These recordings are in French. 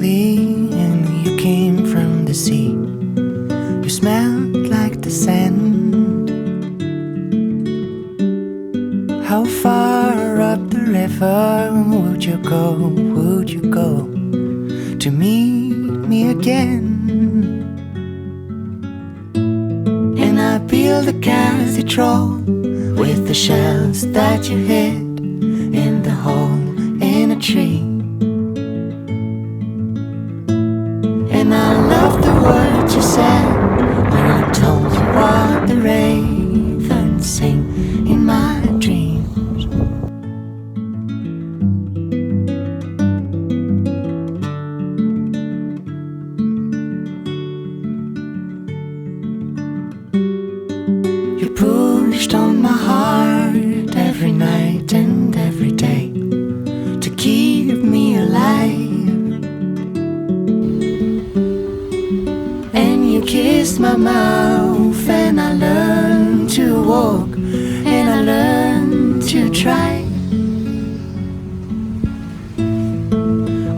Italy and you came from the sea. You smelled like the sand. How far up the river would you go? Would you go to meet me again? And I built a cathedral with the shells that you hid in the hole in a tree. And I love the words you said when I told you what the ravens sing in my dreams. You pushed on my heart every night and every day to keep me alive. And you kissed my mouth and I learned to walk and I learned to try.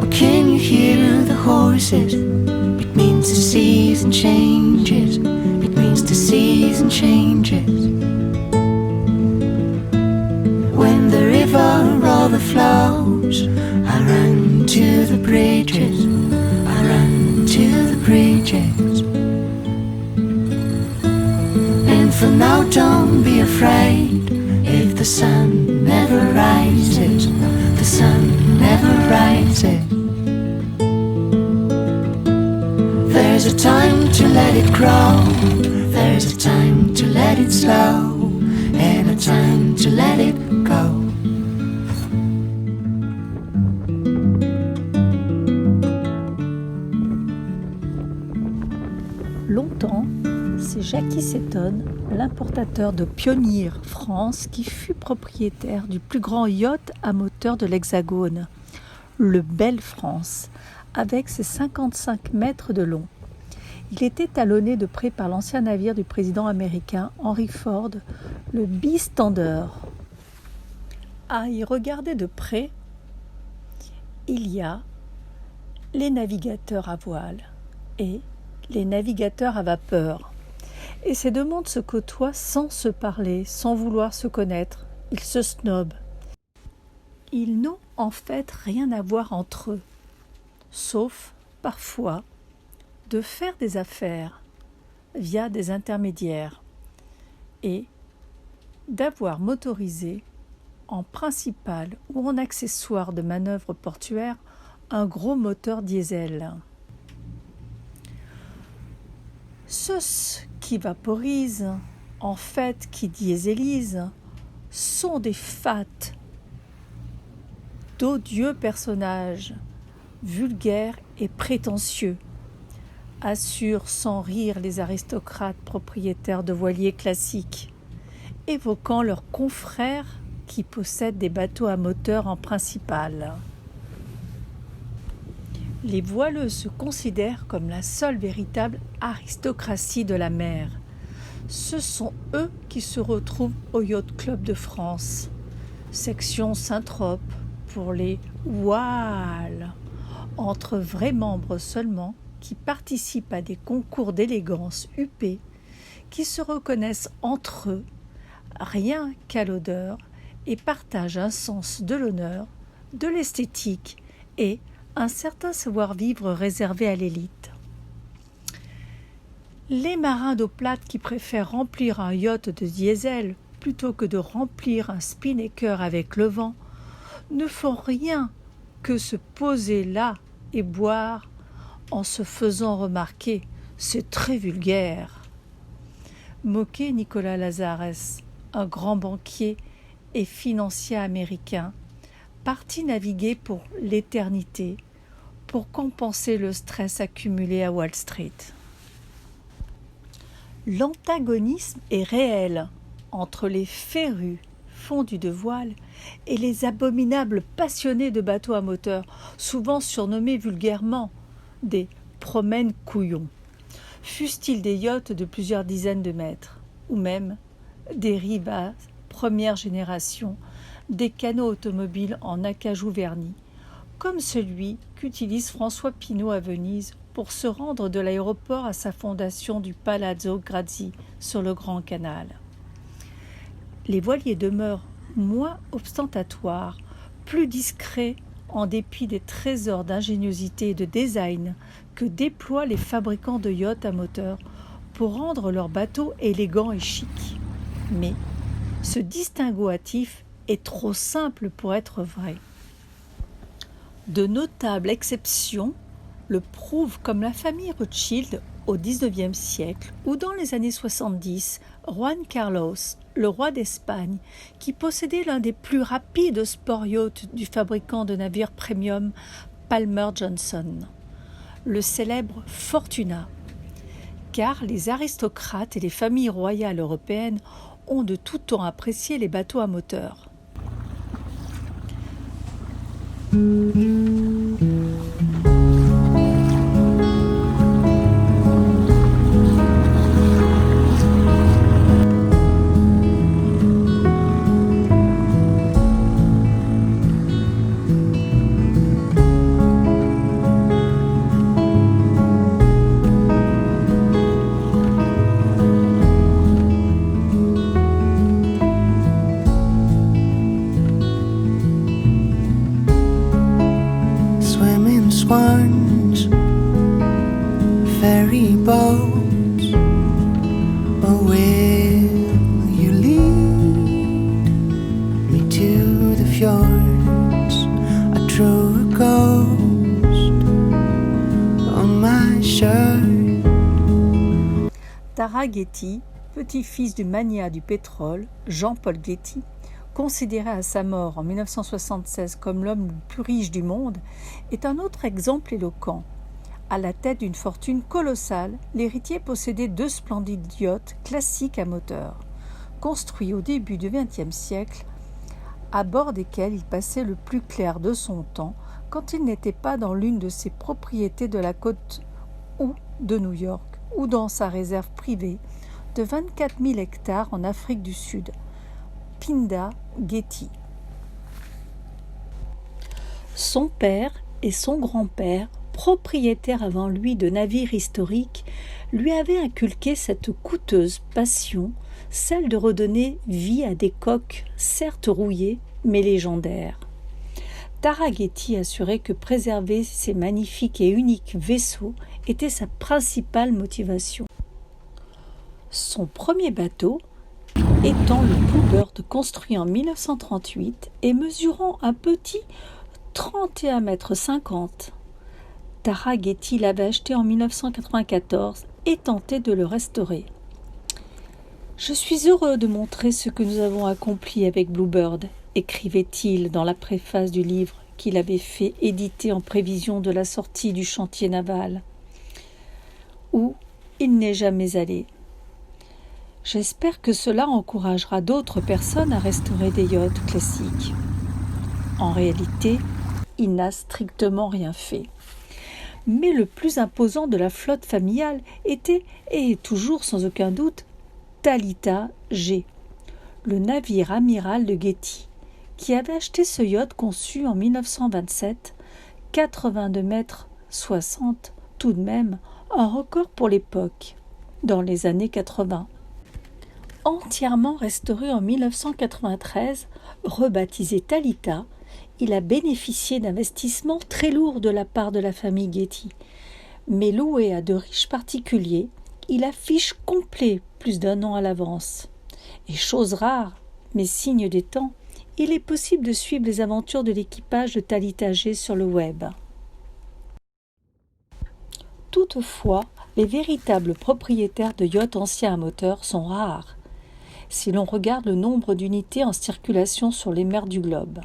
Oh, can you hear the horses? It means the season changes. It means the season changes. When the river overflows, I run to the bridges. I run to the bridges. And for now don't be afraid. If the sun never rises, the sun never rises. There's a time to let it grow. There's a time to let it slow. And a time to let it go. Longtemps, c'est Jackie Seton, l'importateur de Pioneer France, qui fut propriétaire du plus grand yacht à moteur de l'Hexagone, le Belle France, avec ses 55 mètres de long. Il était talonné de près par l'ancien navire du président américain Henry Ford, le Beestander. À y regarder de près, il y a les navigateurs à voile et les navigateurs à vapeur. Et ces deux mondes se côtoient sans se parler, sans vouloir se connaître. Ils se snobent. Ils n'ont en fait rien à voir entre eux, sauf, parfois, de faire des affaires via des intermédiaires et d'avoir motorisé en principal ou en accessoire de manœuvre portuaire un gros moteur diesel. Ceux qui vaporisent, en fait qui dieselisent, sont des fats, d'odieux personnages, vulgaires et prétentieux, assurent sans rire les aristocrates propriétaires de voiliers classiques, évoquant leurs confrères qui possèdent des bateaux à moteur en principal. Les voileux se considèrent comme la seule véritable aristocratie de la mer. Ce sont eux qui se retrouvent au Yacht Club de France, section Saint-Trope pour les Wals, entre vrais membres seulement qui participent à des concours d'élégance huppés, qui se reconnaissent entre eux, rien qu'à l'odeur, et partagent un sens de l'honneur, de l'esthétique et un certain savoir-vivre réservé à l'élite. Les marins d'eau plate qui préfèrent remplir un yacht de diesel plutôt que de remplir un spinnaker avec le vent ne font rien que se poser là et boire en se faisant remarquer. C'est très vulgaire. Moquait Nicolas Lazares, un grand banquier et financier américain, parti naviguer pour l'éternité pour compenser le stress accumulé à Wall Street. L'antagonisme est réel entre les férus fondus de voile et les abominables passionnés de bateaux à moteur, souvent surnommés vulgairement des promène-couillons, fussent-ils des yachts de plusieurs dizaines de mètres, ou même des ribas première génération, des canots automobiles en acajou verni, comme celui qu'utilise François Pinault à Venise pour se rendre de l'aéroport à sa fondation du Palazzo Grassi sur le Grand Canal. Les voiliers demeurent moins ostentatoires, plus discrets en dépit des trésors d'ingéniosité et de design que déploient les fabricants de yachts à moteur pour rendre leurs bateaux élégants et chics. Mais ce distinguo hâtif est trop simple pour être vrai. De notables exceptions le prouvent, comme la famille Rothschild au XIXe siècle ou dans les années 70, Juan Carlos, le roi d'Espagne, qui possédait l'un des plus rapides sport yachts du fabricant de navires premium Palmer Johnson, le célèbre Fortuna, car les aristocrates et les familles royales européennes ont de tout temps apprécié les bateaux à moteur. Swimming swans, ferry boats, or will you lead me to the fjords? I drew a ghost on my shirt. Tara Getty, petit-fils du magnat du pétrole, Jean-Paul Getty, considéré à sa mort en 1976 comme l'homme le plus riche du monde, est un autre exemple éloquent. À la tête d'une fortune colossale, l'héritier possédait 2 splendides yachts classiques à moteur, construits au début du XXe siècle, à bord desquels il passait le plus clair de son temps quand il n'était pas dans l'une de ses propriétés de la côte ou de New York, ou dans sa réserve privée de 24 000 hectares en Afrique du Sud, Pinda Getty. Son père et son grand-père, propriétaires avant lui de navires historiques, lui avaient inculqué cette coûteuse passion, celle de redonner vie à des coques certes rouillées mais légendaires. Tara Getty assurait que préserver ces magnifiques et uniques vaisseaux était sa principale motivation. Son premier bateau, étant le Bluebird construit en 1938 et mesurant un petit 31,50 m. Tara Getty l'avait acheté en 1994 et tentait de le restaurer. « Je suis heureux de montrer ce que nous avons accompli avec Bluebird », écrivait-il dans la préface du livre qu'il avait fait éditer en prévision de la sortie du chantier naval, où il n'est jamais allé. J'espère que cela encouragera d'autres personnes à restaurer des yachts classiques. En réalité, il n'a strictement rien fait. Mais le plus imposant de la flotte familiale était, et est toujours sans aucun doute, Talita G, le navire amiral de Getty, qui avait acheté ce yacht conçu en 1927, 82 mètres 60, tout de même un record pour l'époque, dans les années 80. Entièrement restauré en 1993, rebaptisé Talita, il a bénéficié d'investissements très lourds de la part de la famille Getty. Mais loué à de riches particuliers, il affiche complet plus d'1 an à l'avance. Et chose rare, mais signe des temps, il est possible de suivre les aventures de l'équipage de Talita G sur le web. Toutefois, les véritables propriétaires de yachts anciens à moteur sont rares, si l'on regarde le nombre d'unités en circulation sur les mers du globe.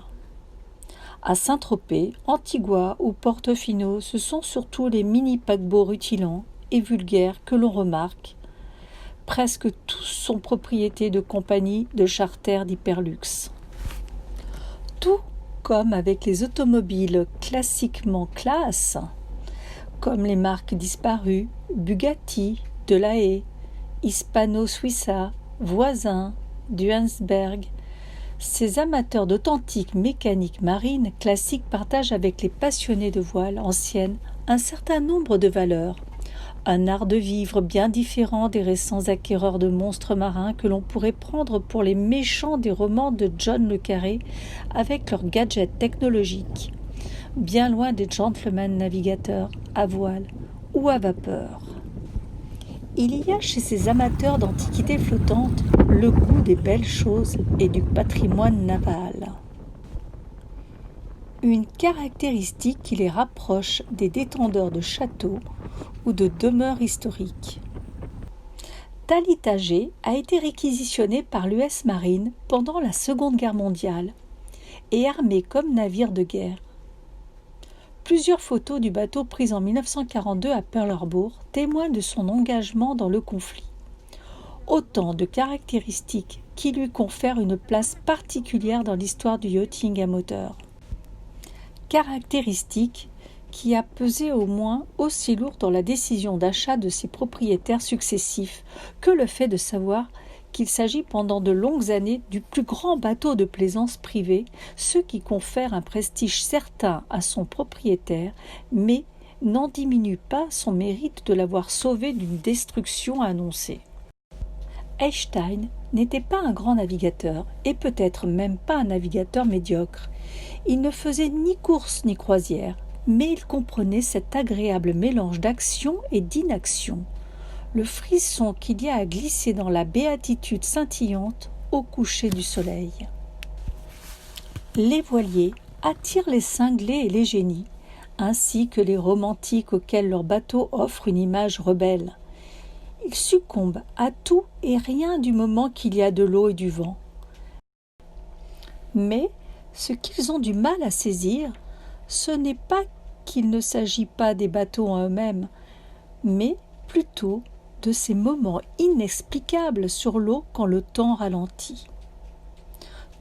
À Saint-Tropez, Antigua ou Portofino, ce sont surtout les mini-paquebots rutilants et vulgaires que l'on remarque. Presque tous sont propriétés de compagnies de charter d'hyperluxe. Tout comme avec les automobiles classiquement classe, comme les marques disparues, Bugatti, Delahaye, Hispano Suiza, Voisin, Duensberg, Ces amateurs d'authentique mécanique marine classique partagent avec les passionnés de voile anciennes un certain nombre de valeurs. Un art de vivre bien différent des récents acquéreurs de monstres marins que l'on pourrait prendre pour les méchants des romans de John le Carré avec leurs gadgets technologiques, bien loin des gentlemen navigateurs à voile ou à vapeur. Il y a chez ces amateurs d'antiquités flottantes le goût des belles choses et du patrimoine naval. Une caractéristique qui les rapproche des détenteurs de châteaux ou de demeures historiques. Talitagé a été réquisitionné par l'US Marine pendant la Seconde Guerre mondiale et armé comme navire de guerre. Plusieurs photos du bateau prises en 1942 à Pearl Harbor témoignent de son engagement dans le conflit. Autant de caractéristiques qui lui confèrent une place particulière dans l'histoire du yachting à moteur. Caractéristiques qui a pesé au moins aussi lourd dans la décision d'achat de ses propriétaires successifs que le fait de savoir qu'il s'agit pendant de longues années du plus grand bateau de plaisance privé, ce qui confère un prestige certain à son propriétaire, mais n'en diminue pas son mérite de l'avoir sauvé d'une destruction annoncée. Eystein n'était pas un grand navigateur, et peut-être même pas un navigateur médiocre. Il ne faisait ni course ni croisière, mais il comprenait cet agréable mélange d'action et d'inaction, le frisson qu'il y a à glisser dans la béatitude scintillante au coucher du soleil. Les voiliers attirent les cinglés et les génies, ainsi que les romantiques auxquels leur bateau offre une image rebelle. Ils succombent à tout et rien du moment qu'il y a de l'eau et du vent. Mais ce qu'ils ont du mal à saisir, ce n'est pas qu'il ne s'agit pas des bateaux en eux-mêmes, mais plutôt de ces moments inexplicables sur l'eau quand le temps ralentit.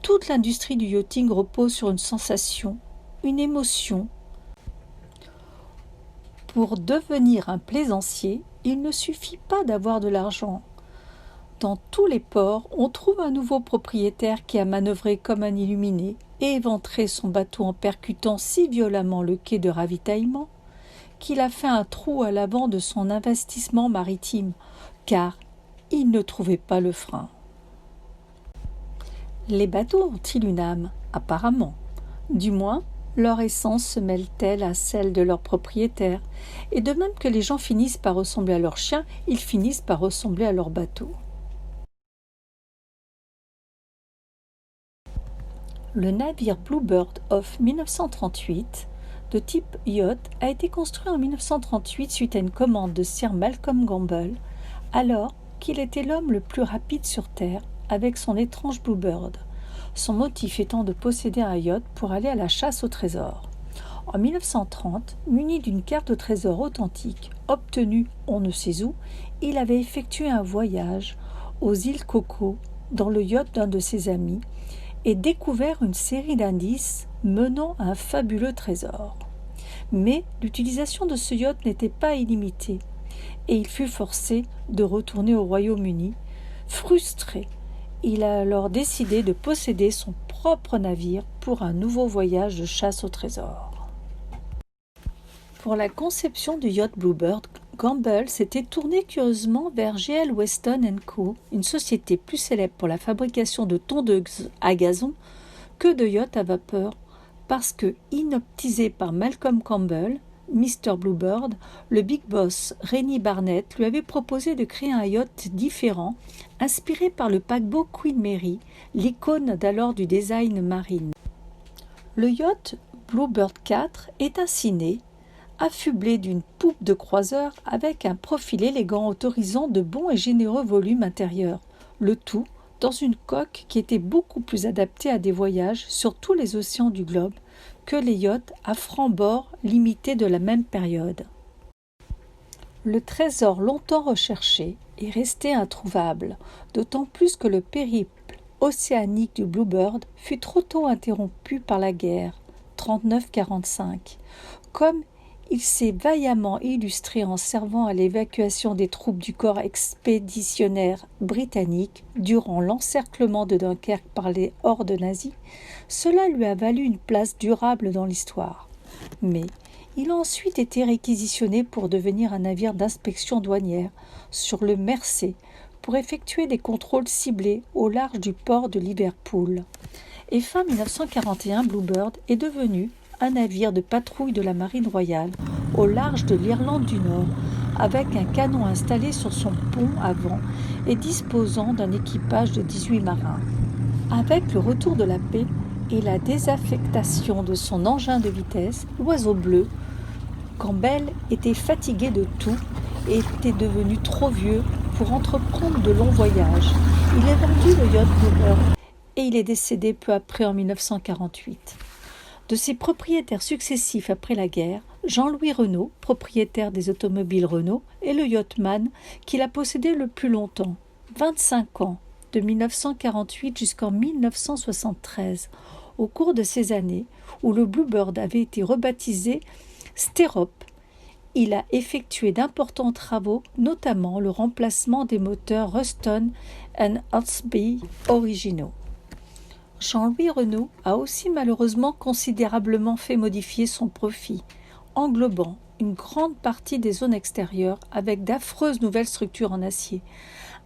Toute l'industrie du yachting repose sur une sensation, une émotion. Pour devenir un plaisancier, il ne suffit pas d'avoir de l'argent. Dans tous les ports, on trouve un nouveau propriétaire qui a manœuvré comme un illuminé et éventré son bateau en percutant si violemment le quai de ravitaillement qu'il a fait un trou à l'avant de son investissement maritime, car il ne trouvait pas le frein. Les bateaux ont-ils une âme ? Apparemment. Du moins, leur essence se mêle-t-elle à celle de leur propriétaire, et de même que les gens finissent par ressembler à leurs chiens, ils finissent par ressembler à leur bateau. Le navire Bluebird of 1938, de type yacht, a été construit en 1938 suite à une commande de Sir Malcolm Gamble, alors qu'il était l'homme le plus rapide sur Terre avec son étrange Bluebird, son motif étant de posséder un yacht pour aller à la chasse au trésor. En 1930, muni d'une carte au trésor authentique, obtenue on ne sait où, il avait effectué un voyage aux îles Coco dans le yacht d'un de ses amis et découvert une série d'indices menant à un fabuleux trésor. Mais l'utilisation de ce yacht n'était pas illimitée et il fut forcé de retourner au Royaume-Uni. Frustré, il a alors décidé de posséder son propre navire pour un nouveau voyage de chasse au trésor. Pour la conception du yacht Bluebird, Gamble s'était tourné curieusement vers G.L. Weston & Co., une société plus célèbre pour la fabrication de tondeuses à gazon que de yachts à vapeur, parce que, inoptisé par Malcolm Campbell, Mr. Bluebird, le big boss Rennie Barnett lui avait proposé de créer un yacht différent, inspiré par le paquebot Queen Mary, l'icône d'alors du design marine. Le yacht Bluebird 4 est ainsi né, affublé d'une poupe de croiseur avec un profil élégant autorisant de bons et généreux volumes intérieurs, le tout dans une coque qui était beaucoup plus adaptée à des voyages sur tous les océans du globe que les yachts à franc-bord limités de la même période. Le trésor longtemps recherché est resté introuvable, d'autant plus que le périple océanique du Bluebird fut trop tôt interrompu par la guerre, 39-45, comme Il s'est vaillamment illustré en servant à l'évacuation des troupes du corps expéditionnaire britannique durant l'encerclement de Dunkerque par les hordes nazies. Cela lui a valu une place durable dans l'histoire. Mais il a ensuite été réquisitionné pour devenir un navire d'inspection douanière sur le Mersey pour effectuer des contrôles ciblés au large du port de Liverpool. Et fin 1941, Bluebird est devenu un navire de patrouille de la Marine royale au large de l'Irlande du Nord, avec un canon installé sur son pont avant et disposant d'un équipage de 18 marins. Avec le retour de la paix et la désaffectation de son engin de vitesse, l'Oiseau bleu, Campbell était fatigué de tout et était devenu trop vieux pour entreprendre de longs voyages. Il a vendu le yacht Bluebird et il est décédé peu après en 1948. De ses propriétaires successifs après la guerre, Jean-Louis Renault, propriétaire des automobiles Renault, est le yachtman qu'il a possédé le plus longtemps, 25 ans, de 1948 jusqu'en 1973. Au cours de ces années, où le Bluebird avait été rebaptisé Sterop, il a effectué d'importants travaux, notamment le remplacement des moteurs Ruston and Hurnsby originaux. Jean-Louis Renault a aussi malheureusement considérablement fait modifier son profil, englobant une grande partie des zones extérieures avec d'affreuses nouvelles structures en acier.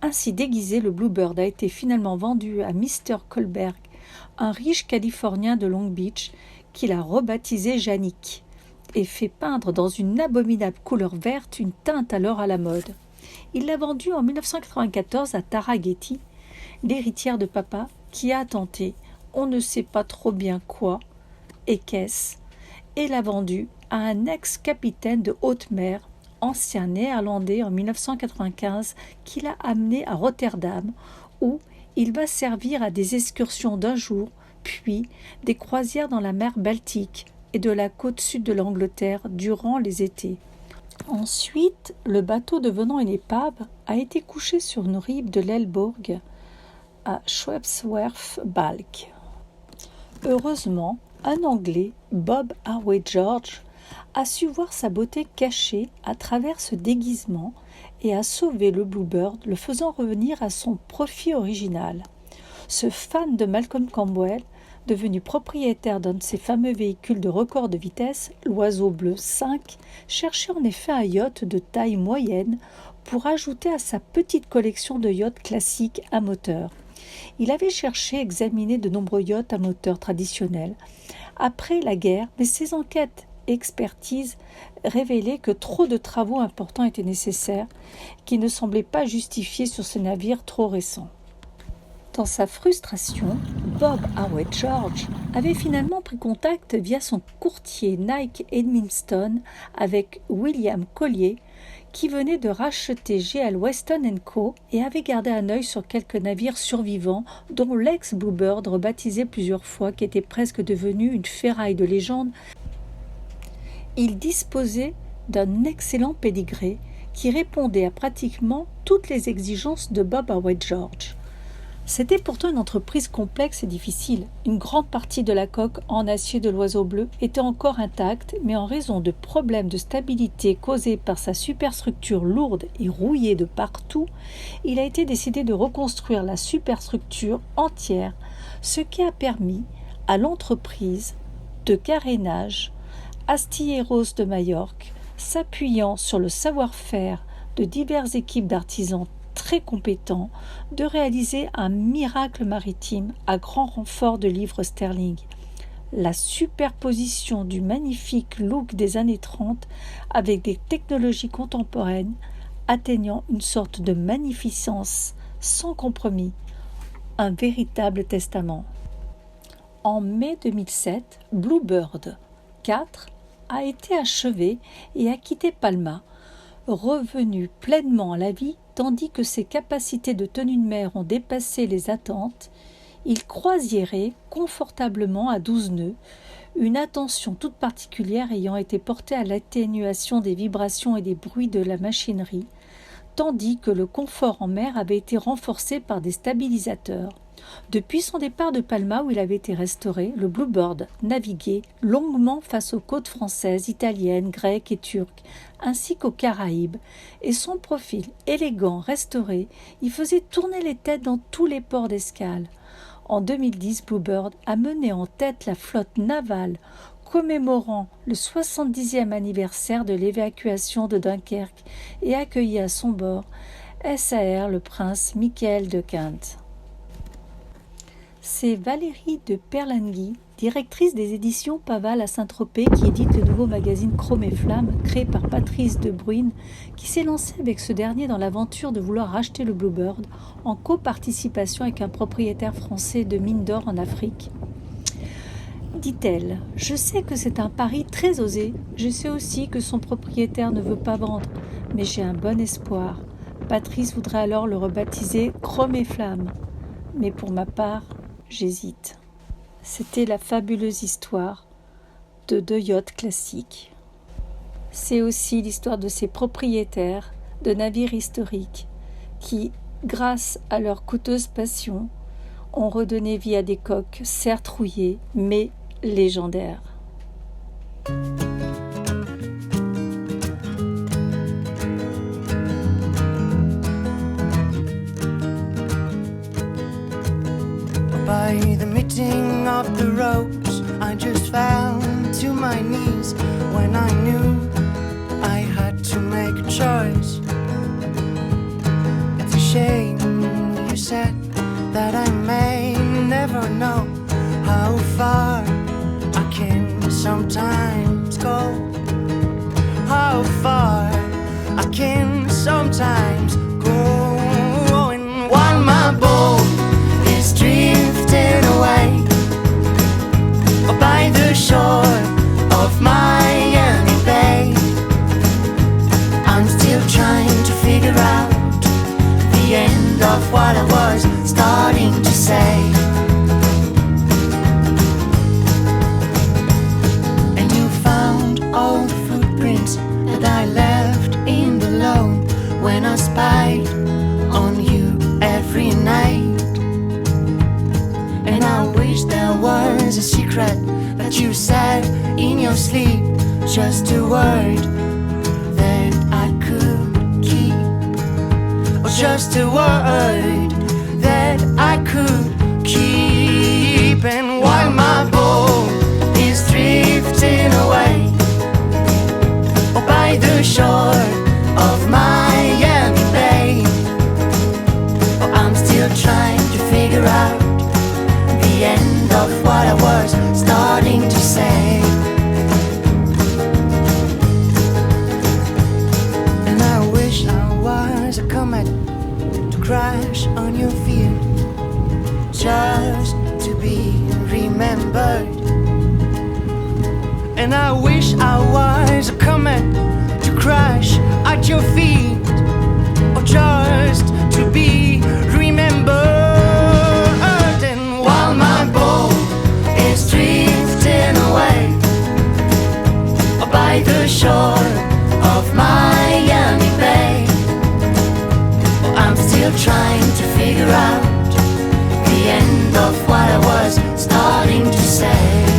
Ainsi déguisé, le Bluebird a été finalement vendu à Mr. Kohlberg, un riche Californien de Long Beach, qu'il a rebaptisé Jannick et fait peindre dans une abominable couleur verte, une teinte alors à la mode. Il l'a vendu en 1994 à Tara Getty, l'héritière de papa, qui a tenté, on ne sait pas trop bien quoi et qu'est-ce, et l'a vendu à un ex-capitaine de haute mer, ancien néerlandais en 1995, qui l'a amené à Rotterdam, où il va servir à des excursions d'un jour, puis des croisières dans la mer Baltique et de la côte sud de l'Angleterre durant les étés. Ensuite, le bateau devenant une épave a été couché sur une rive de l'Elbourg à Schwebswerf Balk. Heureusement, un Anglais, Bob Harvey George, a su voir sa beauté cachée à travers ce déguisement et a sauvé le Bluebird, le faisant revenir à son profil original. Ce fan de Malcolm Campbell, devenu propriétaire d'un de ses fameux véhicules de record de vitesse, l'Oiseau bleu 5, cherchait en effet un yacht de taille moyenne pour ajouter à sa petite collection de yachts classiques à moteur. Il avait cherché à examiner de nombreux yachts à moteur traditionnels après la guerre, mais ses enquêtes et expertises révélaient que trop de travaux importants étaient nécessaires, qui ne semblaient pas justifiés sur ce navire trop récent. Dans sa frustration, Bob Harvey George avait finalement pris contact via son courtier Nike Edmiston avec William Collier, qui venait de racheter GL Weston & Co. et avait gardé un œil sur quelques navires survivants, dont l'ex-Bluebird, rebaptisé plusieurs fois, qui était presque devenu une ferraille de légende. Il disposait d'un excellent pédigré qui répondait à pratiquement toutes les exigences de Bob Harvey George. C'était pourtant une entreprise complexe et difficile. Une grande partie de la coque en acier de l'Oiseau bleu était encore intacte, mais en raison de problèmes de stabilité causés par sa superstructure lourde et rouillée de partout, il a été décidé de reconstruire la superstructure entière, ce qui a permis à l'entreprise de carénage Astilleros de Majorque, s'appuyant sur le savoir-faire de diverses équipes d'artisans très compétents, de réaliser un miracle maritime à grand renfort de livres sterling. La superposition du magnifique look des années 30 avec des technologies contemporaines atteignant une sorte de magnificence sans compromis, un véritable testament. En mai 2007, Bluebird 4 a été achevé et a quitté Palma, revenu pleinement à la vie, tandis que ses capacités de tenue de mer ont dépassé les attentes. Il croisiérait confortablement à 12 nœuds, une attention toute particulière ayant été portée à l'atténuation des vibrations et des bruits de la machinerie, tandis que le confort en mer avait été renforcé par des stabilisateurs. Depuis son départ de Palma où il avait été restauré, le Bluebird naviguait longuement face aux côtes françaises, italiennes, grecques et turques, ainsi qu'aux Caraïbes, et son profil élégant restauré y faisait tourner les têtes dans tous les ports d'escale. En 2010, Bluebird a mené en tête la flotte navale commémorant le 70e anniversaire de l'évacuation de Dunkerque et accueilli à son bord SAR le prince Michael de Quinte. C'est Valérie de Perlengui, directrice des éditions Paval à Saint-Tropez, qui édite le nouveau magazine Chrome et Flamme, créé par Patrice de Bruyne, qui s'est lancé avec ce dernier dans l'aventure de vouloir racheter le Bluebird en coparticipation avec un propriétaire français de mines d'or en Afrique. Dit-elle, je sais que c'est un pari très osé, je sais aussi que son propriétaire ne veut pas vendre, mais j'ai un bon espoir. Patrice voudrait alors le rebaptiser Chrome et Flamme, mais pour ma part, j'hésite. C'était la fabuleuse histoire de deux yachts classiques. C'est aussi l'histoire de ces propriétaires de navires historiques qui, grâce à leur coûteuse passion, ont redonné vie à des coques certes rouillées, mais légendaires. By the meeting of the ropes, I just fell to my knees when I knew I had to make a choice. It's a shame you said that I may never know how far I can sometimes go. How far I can sometimes go. And while my boat is drifting away by the shore of Miami Bay, I'm still trying to figure out the end of what I was starting to say. And you found all the footprints that I left in the loan when I spied on you every night. And I wish there was a secret that you said in your sleep, just a word that I could keep, or just a word that I could keep. And while my boat is drifting away by the shore of Miami Bay, I'm still trying to figure out the end of what I was starting to say. And I wish I was a comet to crash on your field, just to be remembered. And I wish I was a comet to crash at your feet, or just to be remembered. My boat is drifting away by the shore of Miami Bay. I'm still trying to figure out the end of what I was starting to say.